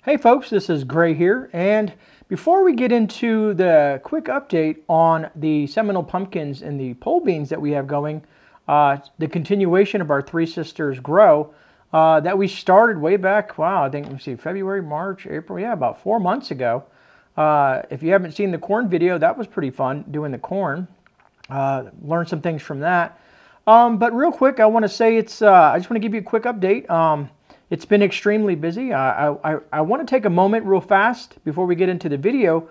Hey folks, this is Gray here, and before we get into the quick update on the Seminole pumpkins and the pole beans that we have going, the continuation of our Three Sisters Grow that we started way back, wow, I think, let me see, February, March, April, yeah, about 4 months ago. If you haven't seen the corn video, that was pretty fun, doing the corn. Learned some things from that. But real quick, I want to say I just want to give you a quick update. It's been extremely busy. I want to take a moment real fast before we get into the video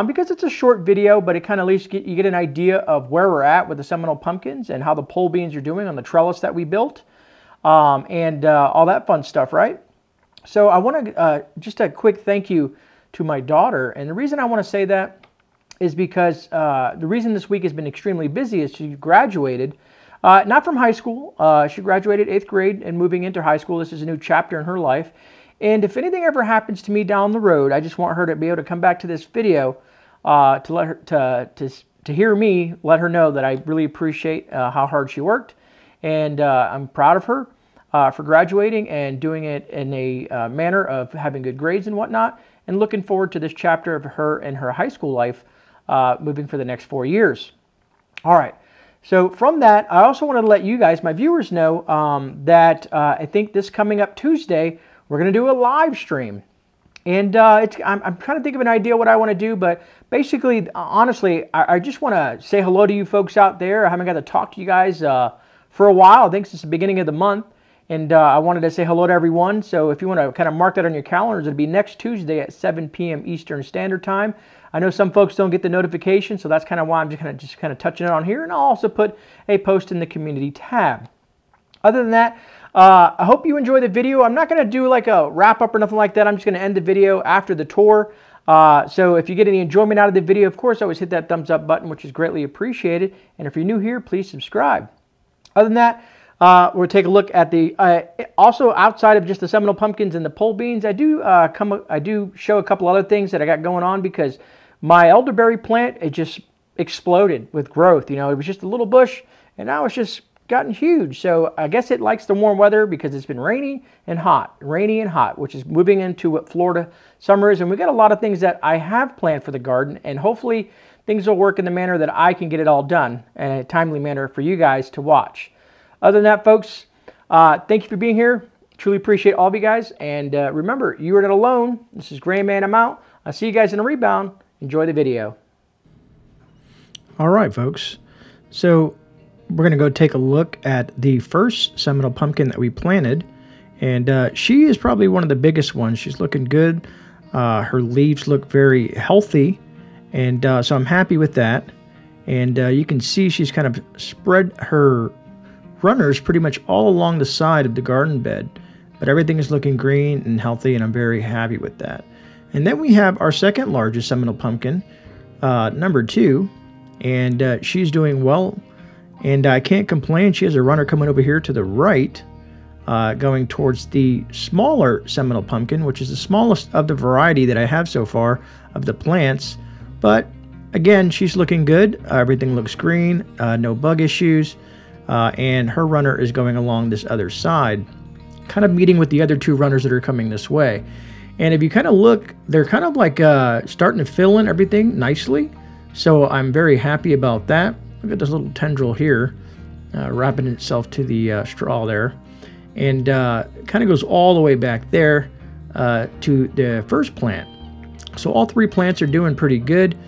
because it's a short video, but it kind of at least you get an idea of where we're at with the Seminole pumpkins and how the pole beans are doing on the trellis that we built and all that fun stuff, right? So I want to just a quick thank you to my daughter. And the reason I want to say that is because the reason this week has been extremely busy is she graduated. Not from high school. She graduated 8th grade and moving into high school. This is a new chapter in her life. And if anything ever happens to me down the road, I just want her to be able to come back to this video to let her to hear me let her know that I really appreciate how hard she worked, and I'm proud of her for graduating and doing it in a manner of having good grades and whatnot, and looking forward to this chapter of her and her high school life moving for the next 4 years. All right. So from that, I also wanted to let you guys, my viewers, know that I think this coming up Tuesday, we're going to do a live stream. And I'm trying to think of an idea what I want to do, but basically, honestly, I just want to say hello to you folks out there. I haven't got to talk to you guys for a while. I think since the beginning of the month. And I wanted to say hello to everyone. So if you want to kind of mark that on your calendars, it'll be next Tuesday at 7 p.m. Eastern Standard Time. I know some folks don't get the notification, so that's kind of why I'm just kind of touching it on here. And I'll also put a post in the community tab. Other than that, I hope you enjoy the video. I'm not going to do like a wrap up or nothing like that. I'm just going to end the video after the tour. So if you get any enjoyment out of the video, of course, always hit that thumbs up button, which is greatly appreciated. And if you're new here, please subscribe. Other than that, we'll take a look at the also outside of just the Seminole pumpkins and the pole beans. I do show a couple other things that I got going on because my elderberry plant, it just exploded with growth. You know, it was just a little bush, and now it's just gotten huge. So I guess it likes the warm weather because it's been rainy and hot, which is moving into what Florida summer is. And we got a lot of things that I have planned for the garden, and hopefully things will work in the manner that I can get it all done in a timely manner for you guys to watch. Other than that, folks, thank you for being here. Truly appreciate all of you guys. And remember, you are not alone. This is GreyMan. I'm out. I'll see you guys in a rebound. Enjoy the video. All right, folks. So we're going to go take a look at the first Seminole pumpkin that we planted. And she is probably one of the biggest ones. She's looking good. Her leaves look very healthy. And so I'm happy with that. And you can see she's kind of spread her runners pretty much all along the side of the garden bed, but everything is looking green and healthy, and I'm very happy with that. And then we have our second largest Seminole pumpkin, number 2, and she's doing well, and I can't complain. She has a runner coming over here to the right, going towards the smaller Seminole pumpkin, which is the smallest of the variety that I have so far of the plants, but again, she's looking good. Everything looks green, no bug issues. And her runner is going along this other side, kind of meeting with the other 2 runners that are coming this way. And if you kind of look, they're kind of like starting to fill in everything nicely. So I'm very happy about that. Look at this little tendril here, wrapping itself to the straw there. And kind of goes all the way back there to the first plant. So all 3 plants are doing pretty good,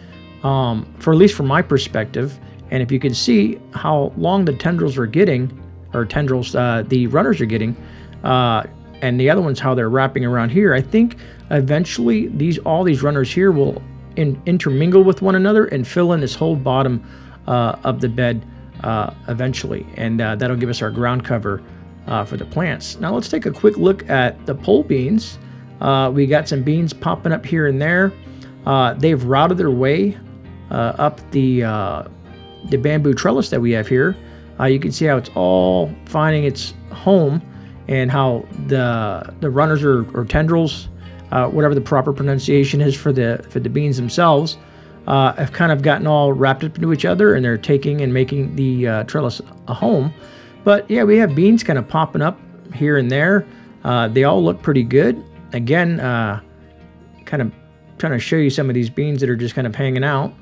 for at least from my perspective. And if you can see how long the tendrils are getting, or tendrils the runners are getting, and the other ones how they're wrapping around here, I think eventually all these runners here will intermingle with one another and fill in this whole bottom of the bed eventually. And that'll give us our ground cover for the plants. Now let's take a quick look at the pole beans. We got some beans popping up here and there. They've routed their way up the bamboo trellis that we have here. You can see how it's all finding its home, and how the runners or tendrils, whatever the proper pronunciation is for the beans themselves, have kind of gotten all wrapped up into each other, and they're taking and making the trellis a home. But yeah, we have beans kind of popping up here and there. They all look pretty good. Again, kind of trying to show you some of these beans that are just kind of hanging out.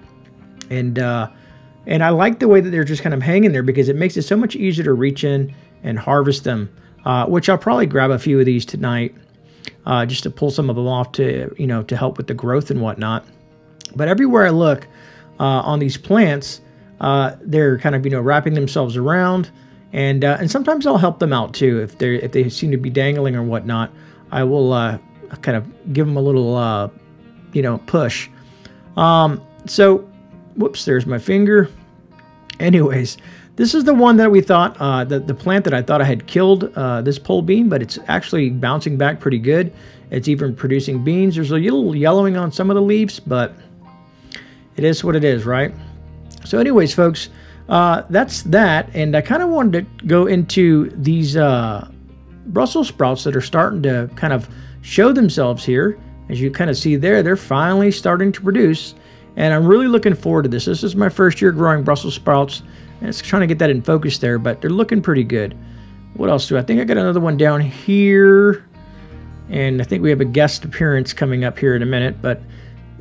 And I like the way that they're just kind of hanging there because it makes it so much easier to reach in and harvest them, which I'll probably grab a few of these tonight just to pull some of them off to, to help with the growth and whatnot. But everywhere I look on these plants, they're kind of, wrapping themselves around, and sometimes I'll help them out too. If they seem to be dangling or whatnot, I will kind of give them a little, push. So, whoops, there's my finger. Anyways, this is the one that we thought, the plant that I thought I had killed this pole bean, but it's actually bouncing back pretty good. It's even producing beans. There's a little yellowing on some of the leaves, but it is what it is, right? So anyways, folks, that's that. And I kind of wanted to go into these Brussels sprouts that are starting to kind of show themselves here. As you kind of see there, they're finally starting to produce. And I'm really looking forward to this. This is my first year growing Brussels sprouts. And it's trying to get that in focus there, but they're looking pretty good. What else do I think? I got another one down here. And I think we have a guest appearance coming up here in a minute. But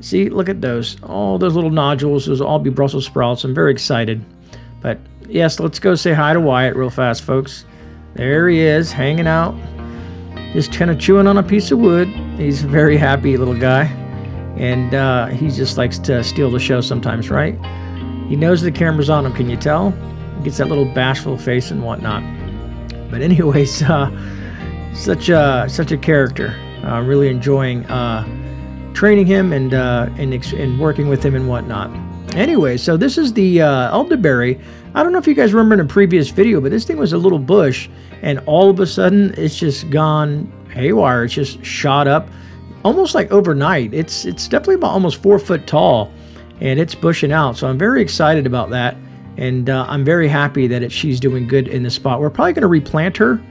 see, look at those. All those little nodules. Those will all be Brussels sprouts. I'm very excited. But yes, let's go say hi to Wyatt real fast, folks. There he is, hanging out. Just kind of chewing on a piece of wood. He's a very happy little guy. And he just likes to steal the show sometimes, right? He knows the camera's on him, can you tell? He gets that little bashful face and whatnot. But anyways, such a character. Really enjoying training him and working with him and whatnot. Anyway, so this is the elderberry. I don't know if you guys remember in a previous video, but this thing was a little bush, and all of a sudden it's just gone haywire. It's just shot up almost like overnight. It's definitely about almost 4 foot tall, and it's bushing out. So I'm very excited about that, and I'm very happy that she's doing good in this spot. We're probably going to replant her,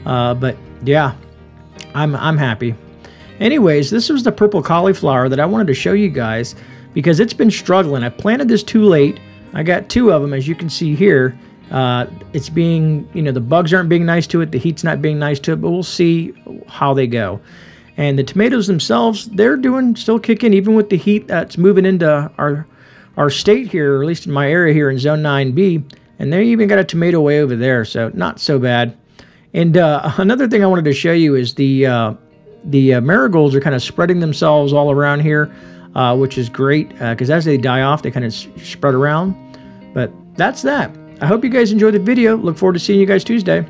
but yeah, I'm happy. Anyways, this was the purple cauliflower that I wanted to show you guys because it's been struggling. I planted this too late. I got 2 of them, as you can see here. It's being, the bugs aren't being nice to it. The heat's not being nice to it, but we'll see how they go. And the tomatoes themselves, they're still kicking, even with the heat that's moving into our state here, or at least in my area here in Zone 9B. And they even got a tomato way over there, so not so bad. And another thing I wanted to show you is the marigolds are kind of spreading themselves all around here, which is great because as they die off, they kind of spread around. But that's that. I hope you guys enjoyed the video. Look forward to seeing you guys Tuesday.